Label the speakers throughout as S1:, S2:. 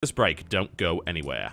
S1: This break, don't go anywhere.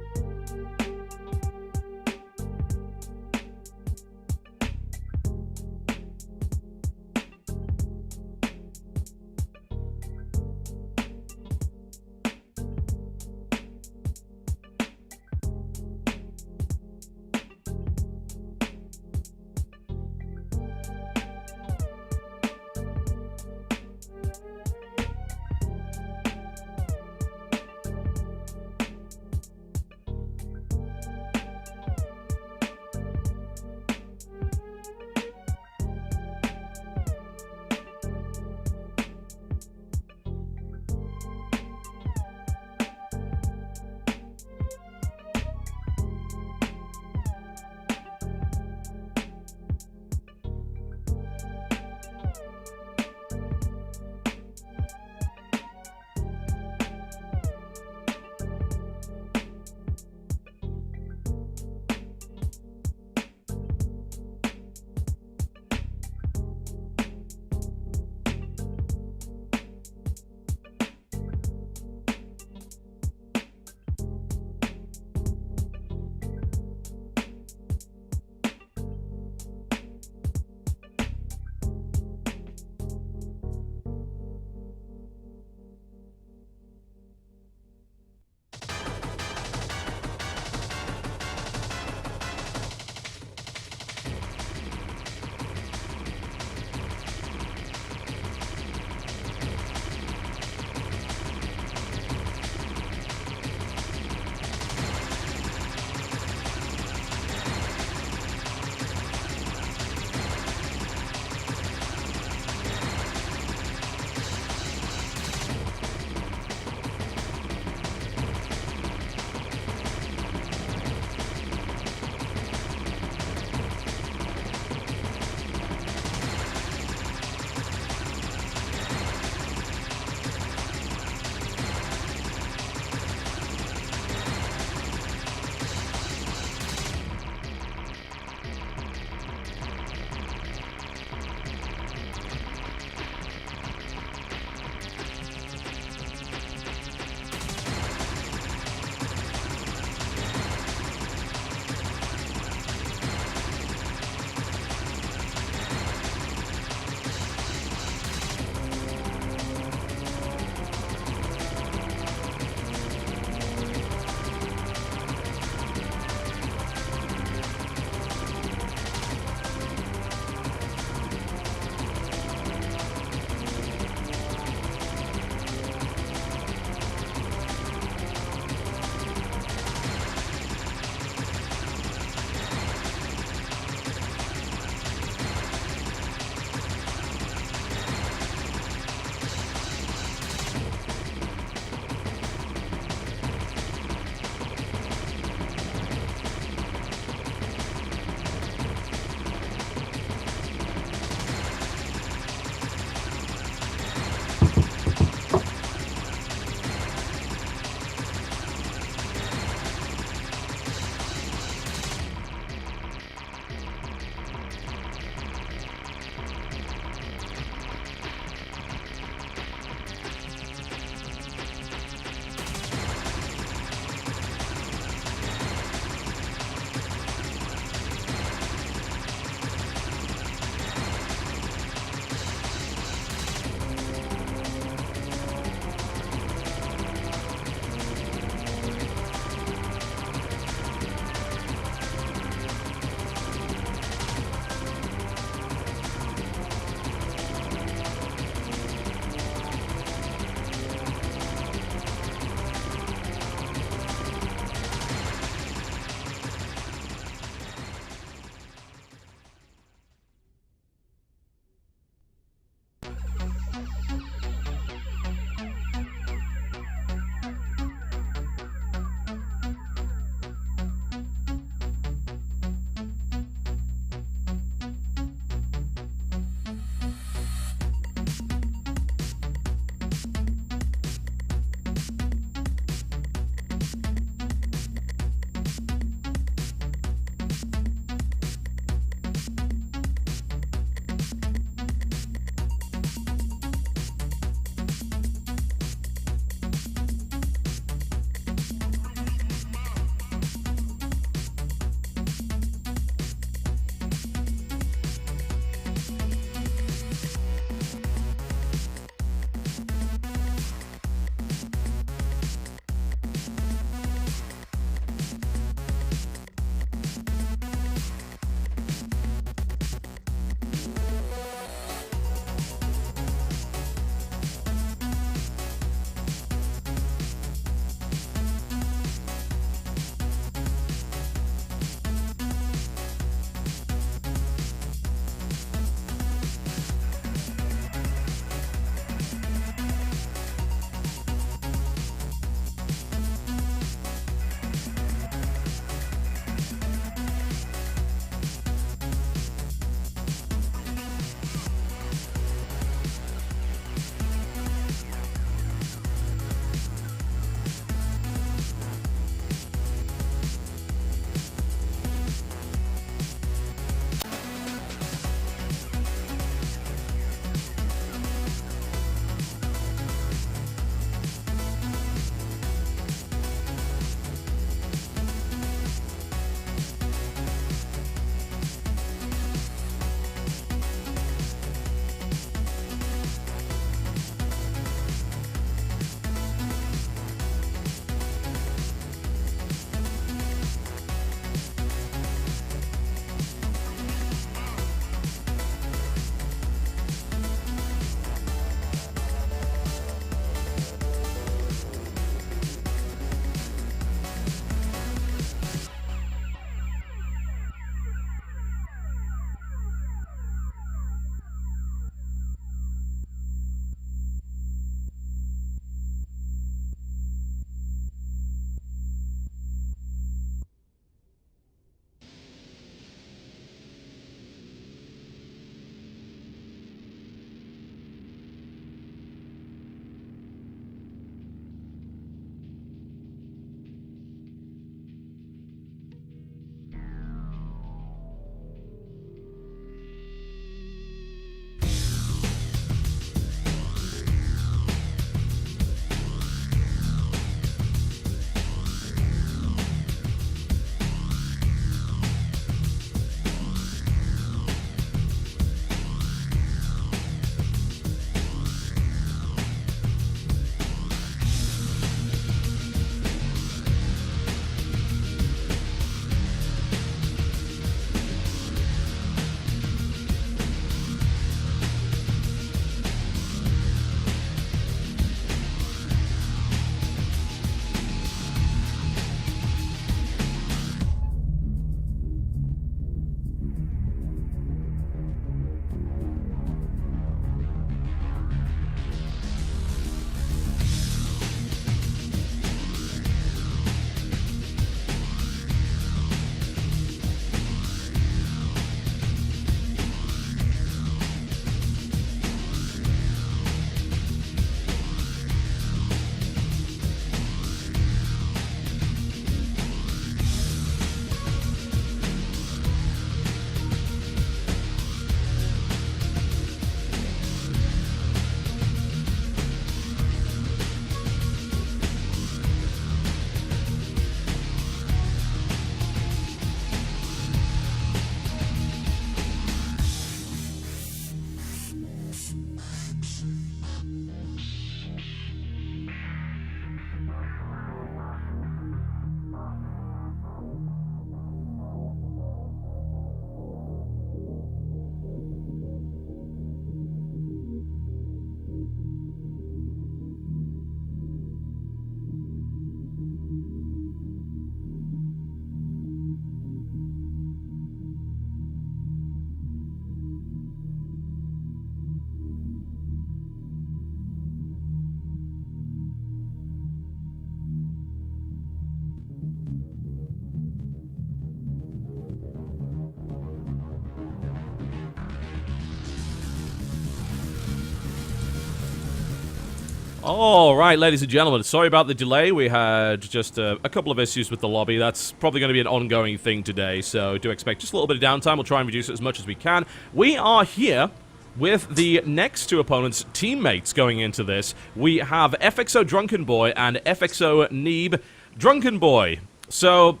S1: All right, ladies and gentlemen, sorry about the delay. We had just a couple of issues with the lobby. That's probably going to be an ongoing thing today, so do expect just a little bit of downtime. We'll try and reduce it as much as we can. We are here with the next two opponents' teammates going into this. We have FXO Drunken Boy and FXO Neeb Drunken Boy. So,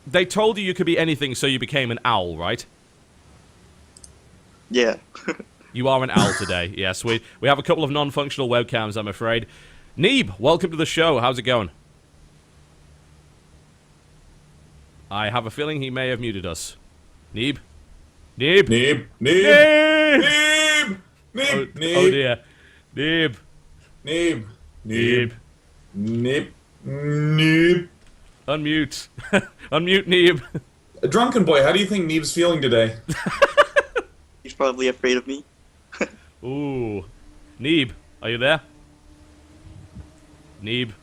S1: they told you could be anything, so you became an owl, right?
S2: Yeah.
S1: You are an owl today, yes. We have a couple of non-functional webcams, I'm afraid. Neeb, welcome to the show. How's it going? I have a feeling he may have muted us. Neeb? Neeb?
S3: Neeb!
S1: Neeb!
S3: Neeb! Neeb! Neeb!
S1: Oh dear. Neeb.
S3: Neeb!
S1: Neeb.
S3: Neeb! Neeb!
S1: Unmute. Unmute Neeb.
S3: Drunken Boy, how do you think Neeb's feeling today?
S2: He's probably afraid of me.
S1: Ooh. Neeb, are you there? Neeb.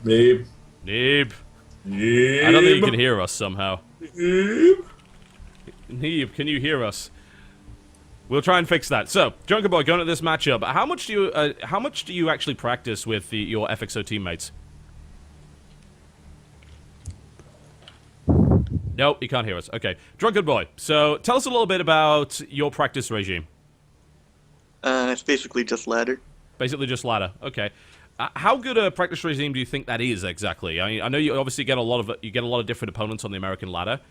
S3: Neeb.
S1: Neeb.
S3: Neeb.
S1: I don't think you can hear us somehow.
S3: Neeb.
S1: Neeb, can you hear us? We'll try and fix that. So, Drunken Boy, going to this matchup, how much do you actually practice with your FXO teammates? Nope, he can't hear us. Okay. Drunken Boy, so tell us a little bit about your practice regime.
S2: It's basically just ladder.
S1: Basically just ladder. Okay. How good a practice regime do you think that is exactly? I mean, I know you obviously get a lot of different opponents on the American ladder,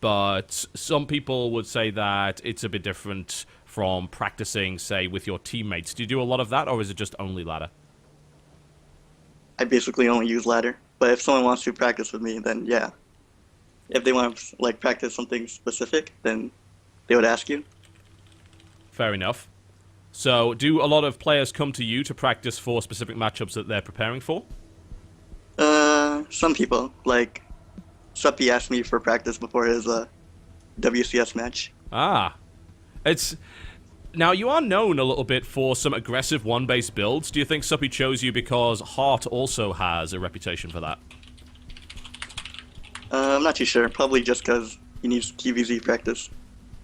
S1: but some people would say that it's a bit different from practicing, say, with your teammates. Do you do a lot of that, or is it just only ladder?
S2: I basically only use ladder. But if someone wants to practice with me, then yeah. If they want to like practice something specific, then they would ask you.
S1: Fair enough. So, do a lot of players come to you to practice for specific matchups that they're preparing for?
S2: Some people. Like, Suppy asked me for practice before his WCS match.
S1: Ah. Now, you are known a little bit for some aggressive one-base builds. Do you think Suppy chose you because Heart also has a reputation for that?
S2: I'm not too sure. Probably just because he needs TVZ practice.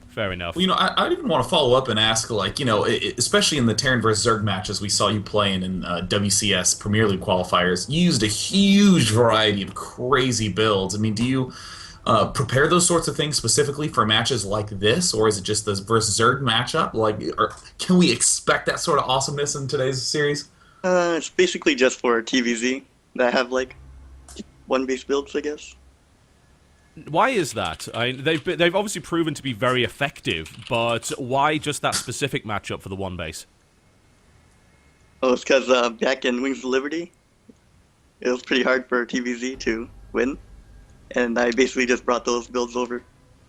S1: Fair enough.
S3: Well, I didn't want to follow up and ask, like, especially in the Terran vs. Zerg matches we saw you playing in WCS Premier League qualifiers, you used a huge variety of crazy builds. I mean, do you prepare those sorts of things specifically for matches like this, or is it just this versus Zerg matchup? Like, or can we expect that sort of awesomeness in today's series?
S2: It's basically just for TVZ that have like one-base builds, I guess.
S1: Why is that? They've obviously proven to be very effective, but why just that specific matchup for the one base?
S2: Oh, it's because back in Wings of Liberty, it was pretty hard for TVZ to win, and I basically just brought those builds over.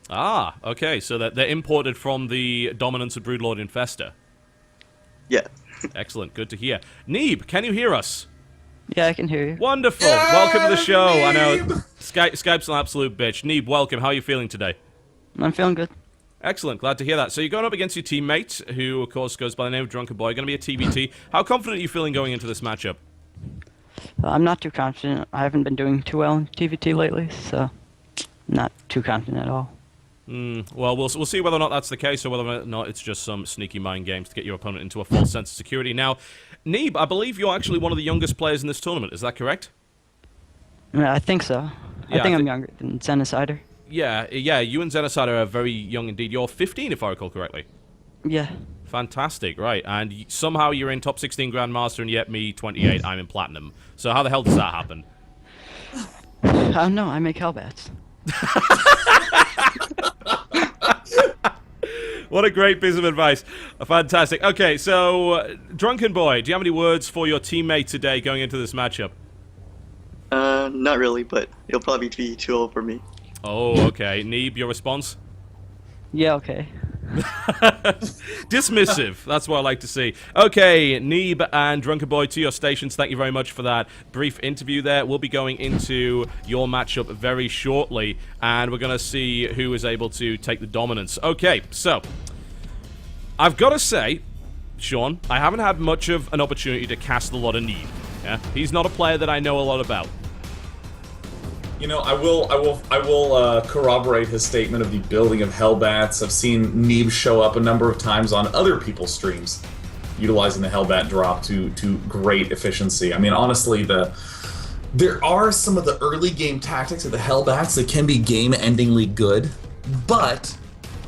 S1: Ah, okay, so that they're imported from the dominance of Broodlord Infester.
S2: Yeah.
S1: Excellent, good to hear. Neeb, can you hear us?
S4: Yeah, I can hear you.
S1: Wonderful.
S3: Yeah,
S1: welcome to the show.
S3: Neeb!
S1: I know Skype's an absolute bitch. Neeb, welcome. How are you feeling today?
S4: I'm feeling good.
S1: Excellent. Glad to hear that. So you're going up against your teammate, who, of course, goes by the name of Drunken Boy. Going to be a TBT. How confident are you feeling going into this matchup?
S4: I'm not too confident. I haven't been doing too well in TVT lately, so not too confident at all.
S1: Well, we'll see whether or not that's the case, or whether or not it's just some sneaky mind games to get your opponent into a false sense of security. Now, Neeb, I believe you're actually one of the youngest players in this tournament. Is that correct?
S4: Yeah, I think so.
S1: Yeah,
S4: I think I'm younger than Zenicider.
S1: Yeah, you and Zenicider are very young indeed. You're 15, if I recall correctly.
S4: Yeah.
S1: Fantastic, right. And somehow you're in top 16 Grandmaster, and yet me, 28, I'm in Platinum. So how the hell does that happen?
S4: I don't know. I make Hellbats.
S1: What a great piece of advice. Fantastic. Okay, so, Drunken Boy, do you have any words for your teammate today going into this matchup?
S2: Not really, but it'll probably be too old for me.
S1: Oh, okay. Neeb, your response?
S4: Yeah, okay.
S1: Dismissive. That's what I like to see. Okay, Neeb and Drunken Boy, to your stations. Thank you very much for that brief interview there. We'll be going into your matchup very shortly, and we're going to see who is able to take the dominance. Okay, so, I've got to say, Sean, I haven't had much of an opportunity to cast a lot of Neeb. Yeah? He's not a player that I know a lot about.
S3: I will corroborate his statement of the building of Hellbats. I've seen Neeb show up a number of times on other people's streams utilizing the Hellbat drop to great efficiency. I mean, honestly, there are some of the early game tactics of the Hellbats that can be game-endingly good, but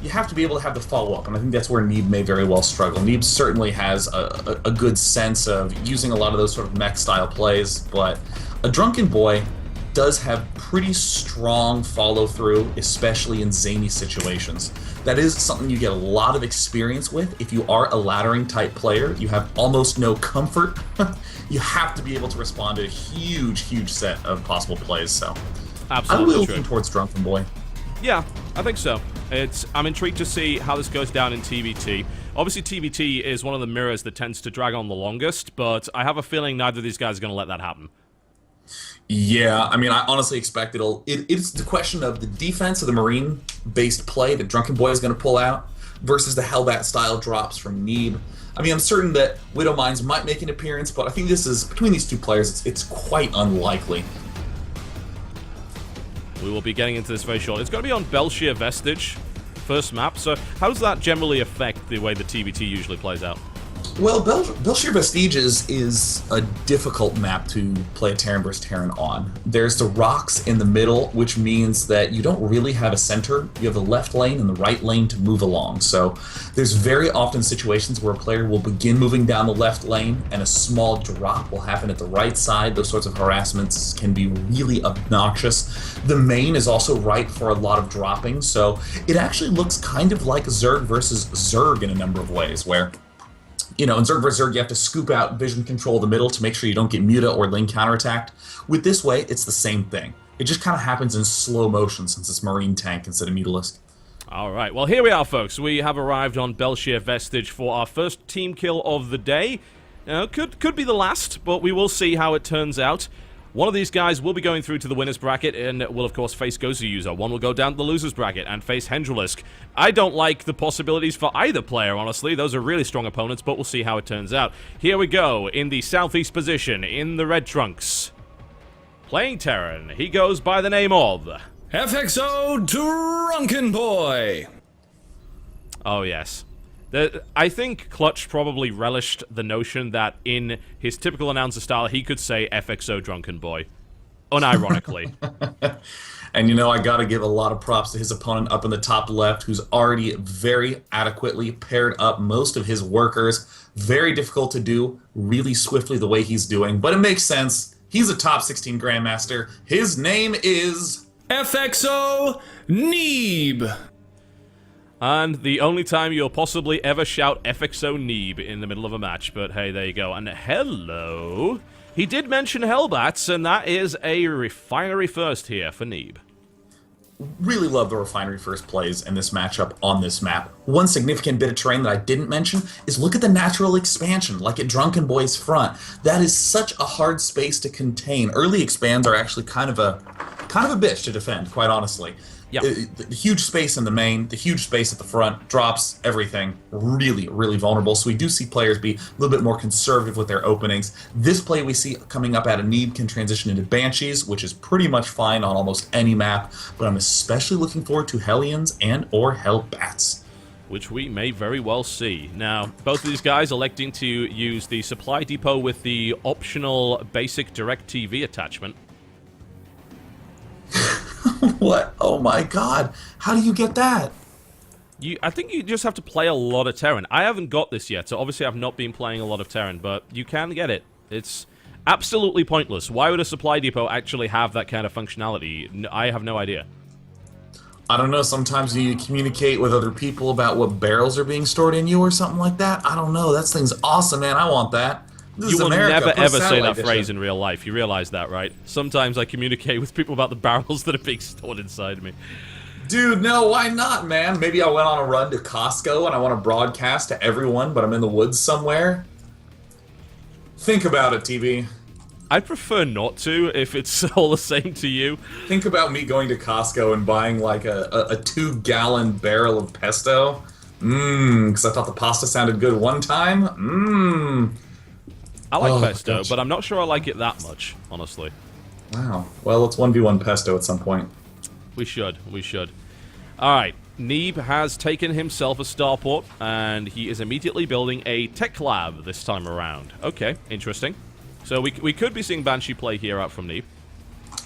S3: you have to be able to have the follow-up, and I think that's where Neeb may very well struggle. Neeb certainly has a good sense of using a lot of those sort of mech-style plays, but a Drunken Boy does have pretty strong follow-through, especially in zany situations. That is something you get a lot of experience with. If you are a laddering type player, you have almost no comfort. You have to be able to respond to a huge set of possible plays, so
S1: Absolutely
S3: I'm really
S1: true.
S3: looking towards Drunken Boy.
S1: Yeah, I think so. I'm intrigued to see how this goes down in TVT. Obviously, TVT is one of the mirrors that tends to drag on the longest, but I have a feeling neither of these guys are going to let that happen.
S3: Yeah, I mean, I honestly expect it's the question of the defense of the Marine-based play that Drunken Boy is going to pull out versus the Hellbat-style drops from Neeb. I mean, I'm certain that Widow Mines might make an appearance, but I think this is, between these two players, it's quite unlikely.
S1: We will be getting into this very shortly. It's going to be on Belshire Vestige, first map, so how does that generally affect the way the TVT usually plays out?
S3: Well, Belshire Vestige is a difficult map to play a Terran vs. Terran on. There's the rocks in the middle, which means that you don't really have a center. You have the left lane and the right lane to move along. So there's very often situations where a player will begin moving down the left lane and a small drop will happen at the right side. Those sorts of harassments can be really obnoxious. The main is also ripe for a lot of dropping, so it actually looks kind of like Zerg versus Zerg in a number of ways, where in Zerg vs. Zerg, you have to scoop out vision control the middle to make sure you don't get muta or lane counterattacked. With this way, it's the same thing. It just kind of happens in slow motion since it's Marine tank instead of Mutalisk.
S1: Alright, well here we are, folks. We have arrived on Belshire Vestige for our first team kill of the day. Could be the last, but we will see how it turns out. One of these guys will be going through to the winner's bracket and will, of course, face Gozu User. One will go down to the loser's bracket and face Hendralisk. I don't like the possibilities for either player, honestly. Those are really strong opponents, but we'll see how it turns out. Here we go, in the southeast position, in the red trunks. Playing Terran, he goes by the name of
S5: FXO Drunken Boy.
S1: Oh, yes. I think Clutch probably relished the notion that in his typical announcer style, he could say FXO Drunken Boy. Unironically.
S3: And I gotta give a lot of props to his opponent up in the top left, who's already very adequately paired up most of his workers. Very difficult to do really swiftly the way he's doing, but it makes sense. He's a top 16 Grandmaster. His name is
S5: FXO Neeb.
S1: And the only time you'll possibly ever shout FXO Neeb in the middle of a match, but hey, there you go. And hello. He did mention Hellbats, and that is a refinery first here for Neeb.
S3: Really love the refinery first plays in this matchup on this map. One significant bit of terrain that I didn't mention is look at the natural expansion, like at Drunken Boy's front. That is such a hard space to contain. Early expands are actually kind of a bitch to defend, quite honestly.
S1: Yeah.
S3: The huge space in the main, the huge space at the front, drops, everything. Really, really vulnerable. So we do see players be a little bit more conservative with their openings. This play we see coming up out of Neeb can transition into Banshees, which is pretty much fine on almost any map, but I'm especially looking forward to Hellions and or Hellbats.
S1: Which we may very well see. Now, both of these guys electing to use the supply depot with the optional basic DirecTV attachment.
S3: What? Oh my god. How do you get that?
S1: I think you just have to play a lot of Terran. I haven't got this yet, so obviously I've not been playing a lot of Terran, but you can get it. It's absolutely pointless. Why would a supply depot actually have that kind of functionality? I have no idea.
S3: I don't know, sometimes you need to communicate with other people about what barrels are being stored in you or something like that. I don't know, that thing's awesome, man. I want that.
S1: You will never ever say that phrase in real life. You realize that, right? Sometimes I communicate with people about the barrels that are being stored inside me.
S3: Dude, no, why not, man? Maybe I went on a run to Costco and I want to broadcast to everyone, but I'm in the woods somewhere. Think about it, TV.
S1: I'd prefer not to, if it's all the same to you.
S3: Think about me going to Costco and buying like a 2-gallon barrel of pesto. Because I thought the pasta sounded good one time.
S1: I like pesto, but I'm not sure I like it that much, honestly.
S3: Wow. Well, let's 1v1 pesto at some point.
S1: We should. Alright. Neeb has taken himself a starport, and he is immediately building a tech lab this time around. Okay, interesting. So we could be seeing Banshee play here out from Neeb.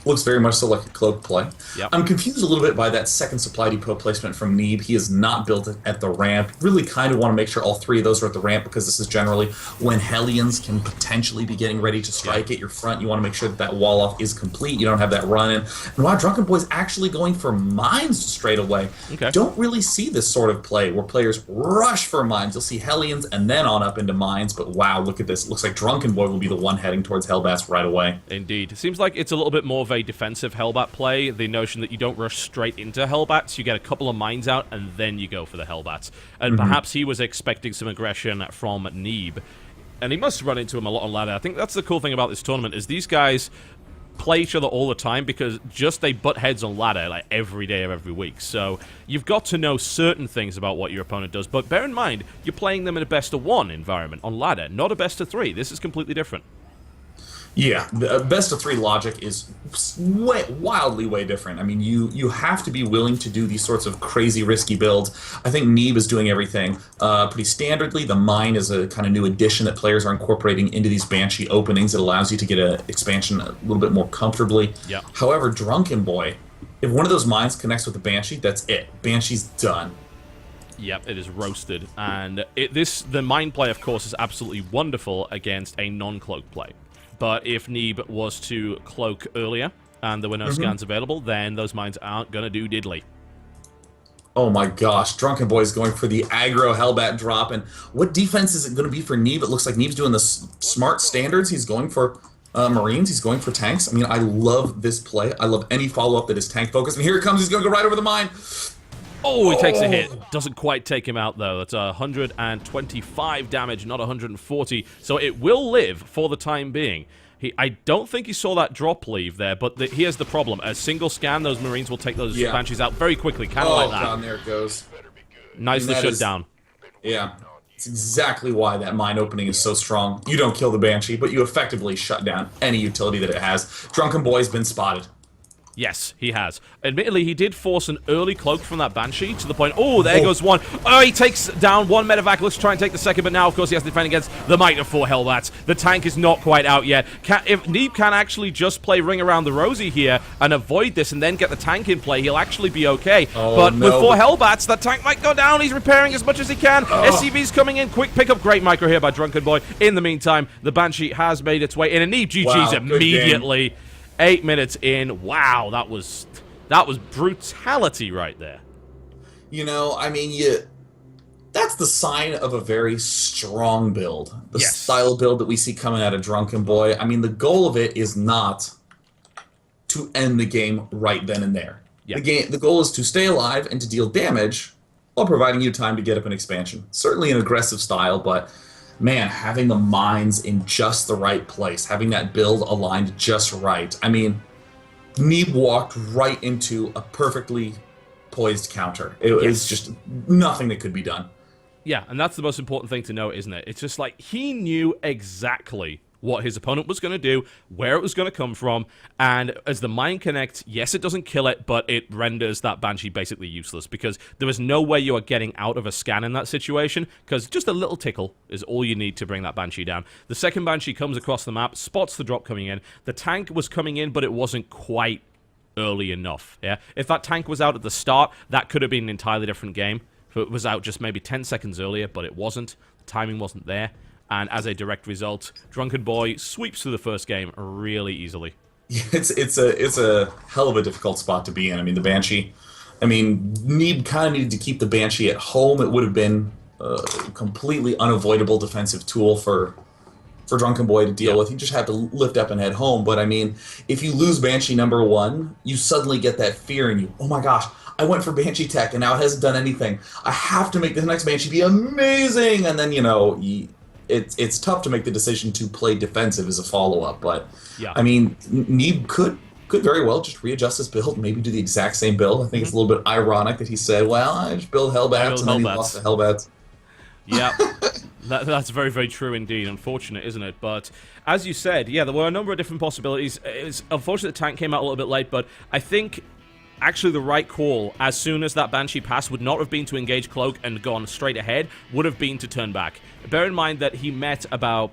S3: Looks very much so like a cloak play.
S1: Yep.
S3: I'm confused a little bit by that second supply depot placement from Neeb. He has not built it at the ramp. Really kind of want to make sure all three of those are at the ramp, because this is generally when Hellions can potentially be getting ready to strike at your front. You want to make sure that that wall off is complete. You don't have that run in. And wow, Drunken Boy's actually going for mines straight away.
S1: Okay.
S3: Don't really see this sort of play where players rush for mines. You'll see Hellions and then on up into mines, but wow, look at this. Looks like Drunken Boy will be the one heading towards Hellbats right away.
S1: Indeed. It seems like it's a little bit more of a defensive Hellbat play, the notion that you don't rush straight into Hellbats, you get a couple of mines out, and then you go for the Hellbats. And perhaps he was expecting some aggression from Neeb. And he must run into him a lot on ladder. I think that's the cool thing about this tournament, is these guys play each other all the time, because just they butt heads on ladder like every day of every week. So you've got to know certain things about what your opponent does, but bear in mind, you're playing them in a best-of-1 environment on ladder, not a best-of-3. This is completely different.
S3: Yeah, the best-of-3 logic is wildly way different. I mean, you have to be willing to do these sorts of crazy, risky builds. I think Neeb is doing everything pretty standardly. The mine is a kind of new addition that players are incorporating into these Banshee openings. It allows you to get an expansion a little bit more comfortably.
S1: Yeah.
S3: However, Drunken Boy, if one of those mines connects with the Banshee, that's it. Banshee's done.
S1: Yep, it is roasted. And the mine play, of course, is absolutely wonderful against a non-cloak play. But if Neeb was to cloak earlier and there were no scans available, then those mines aren't going to do diddly.
S3: Oh my gosh, Drunken Boy's going for the aggro Hellbat drop. And what defense is it going to be for Neeb? It looks like Neeb's doing the smart standards. He's going for Marines. He's going for tanks. I mean, I love this play. I love any follow-up that is tank-focused. And here it comes. He's going to go right over the mine.
S1: Oh, he takes a hit. Doesn't quite take him out, though. That's 125 damage, not 140. So it will live for the time being. I don't think he saw that drop leave there, but here's the problem. A single scan, those Marines will take those Banshees out very quickly, kind of like that.
S3: Oh, down there it goes.
S1: Nicely shut down.
S3: Yeah. It's exactly why that mine opening is so strong. You don't kill the Banshee, but you effectively shut down any utility that it has. Drunken Boy's been spotted.
S1: Yes, he has. Admittedly, he did force an early cloak from that Banshee to the point... Oh, there goes one. Oh, he takes down one medevac. Let's try and take the second, but now, of course, he has to defend against the Might of 4 Hellbats. The tank is not quite out yet. If Neeb can actually just play Ring Around the Rosie here and avoid this and then get the tank in play, he'll actually be okay. But with 4 Hellbats, that tank might go down. He's repairing as much as he can. SCV's coming in. Quick pickup. Great micro here by Drunken Boy. In the meantime, the Banshee has made its way in. And Neeb GG's immediately... 8 minutes in. Wow, that was brutality right there.
S3: You know, I mean, that's the sign of a very strong build. The style of build that we see coming out of Drunken Boy. I mean, the goal of it is not to end the game right then and there. Yeah. The goal is to stay alive and to deal damage while providing you time to get up an expansion. Certainly an aggressive style, but... man, having the mines in just the right place, having that build aligned just right. I mean, Neeb walked right into a perfectly poised counter. It was just nothing that could be done.
S1: Yeah, and that's the most important thing to know, isn't it? It's just like he knew exactly what his opponent was going to do, where it was going to come from, and as the mine connects, yes, it doesn't kill it, but it renders that Banshee basically useless, because there is no way you are getting out of a scan in that situation, because just a little tickle is all you need to bring that Banshee down. The second Banshee comes across the map, spots the drop coming in. The tank was coming in, but it wasn't quite early enough. Yeah, if that tank was out at the start, that could have been an entirely different game. If it was out just maybe 10 seconds earlier, but it wasn't. The timing wasn't there. And as a direct result, Drunken Boy sweeps through the first game really easily.
S3: It's a hell of a difficult spot to be in. I mean, the Banshee... I mean, Neeb kind of needed to keep the Banshee at home. It would have been a completely unavoidable defensive tool for Drunken Boy to deal with. He just had to lift up and head home. But, I mean, if you lose Banshee number 1, you suddenly get that fear in you. Oh, my gosh. I went for Banshee tech, and now it hasn't done anything. I have to make this next Banshee be amazing! And then, you know... It's tough to make the decision to play defensive as a follow-up, but I mean, Neeb could very well just readjust his build, maybe do the exact same build. I think it's a little bit ironic that he said, well, I just build Hellbats, and then he lost the Hellbats.
S1: Yeah, that's very, very true indeed. Unfortunate, isn't it? But as you said, yeah, there were a number of different possibilities. It's unfortunate the tank came out a little bit late, but I think actually the right call as soon as that Banshee passed would not have been to engage Cloak and gone straight ahead, would have been to turn back. Bear in mind that he met about...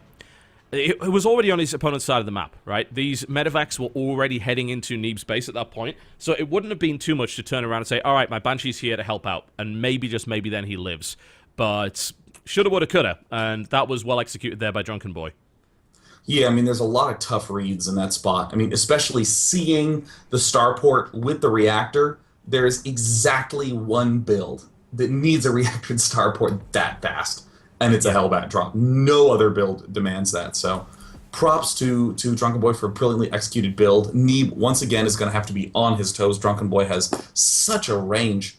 S1: It was already on his opponent's side of the map, right? These medevacs were already heading into Neeb's base at that point, so it wouldn't have been too much to turn around and say, alright, my Banshee's here to help out, and maybe, just maybe then he lives. But shoulda, woulda, coulda, and that was well executed there by Drunken Boy.
S3: Yeah, I mean, there's a lot of tough reads in that spot. I mean, especially seeing the starport with the reactor, there's exactly one build that needs a reactor and starport that fast. And it's a Hellbat drop. No other build demands that. So props to Drunken Boy for a brilliantly executed build. Neeb, once again, is going to have to be on his toes. Drunken Boy has such a range.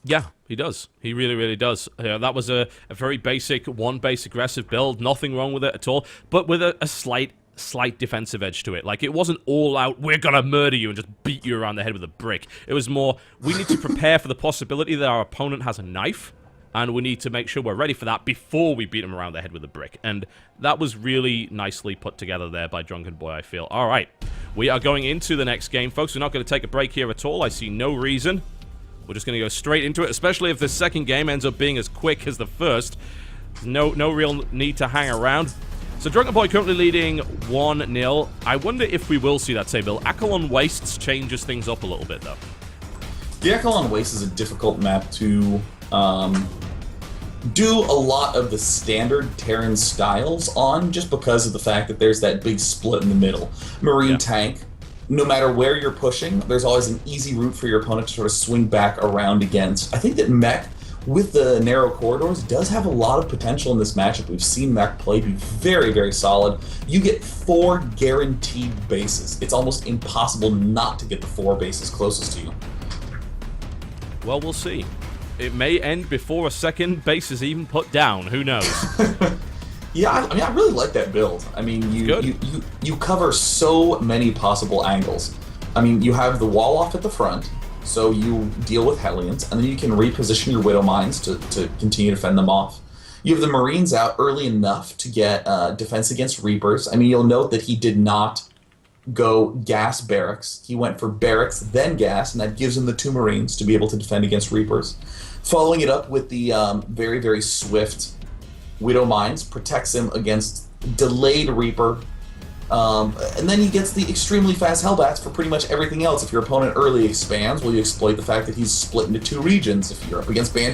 S1: Yeah, he does. He really, really does. That was a very basic, one-base aggressive build. Nothing wrong with it at all. But with a slight defensive edge to it. Like, it wasn't all out, we're gonna murder you and just beat you around the head with a brick. It was more, we need to prepare for the possibility that our opponent has a knife, and we need to make sure we're ready for that before we beat him around the head with a brick. And that was really nicely put together there by Drunken Boy, I feel. All right, we are going into the next game, folks. We're not going to take a break here at all. I see no reason. We're just going to go straight into it, especially if the second game ends up being as quick as the first. No real need to hang around. So Drunken Boy currently leading 1-0. I wonder if we will see that same build. Acheron Wastes changes things up a little bit, though.
S3: The Acheron Waste is a difficult map to do a lot of the standard Terran styles on, just because of the fact that there's that big split in the middle. Marine tank, no matter where you're pushing, there's always an easy route for your opponent to sort of swing back around against. I think that Mech, with the narrow corridors, does have a lot of potential in this matchup. We've seen Mech play be very, very solid. You get 4 guaranteed bases. It's almost impossible not to get the 4 bases closest to you.
S1: Well, we'll see. It may end before a second base is even put down. Who knows?
S3: Yeah, I mean, I really like that build. I mean, you cover so many possible angles. I mean, you have the wall off at the front, so you deal with Hellions, and then you can reposition your Widow Mines to continue to fend them off. You have the Marines out early enough to get defense against Reapers. I mean, you'll note that he did not go gas barracks. He went for barracks, then gas, and that gives him the 2 Marines to be able to defend against Reapers. Following it up with the very, very swift Widow Mines protects him against delayed Reaper. And then he gets the extremely fast Hellbats for pretty much everything else. If your opponent early expands, well, you exploit the fact that he's split into 2 regions. If you're up against Banshee,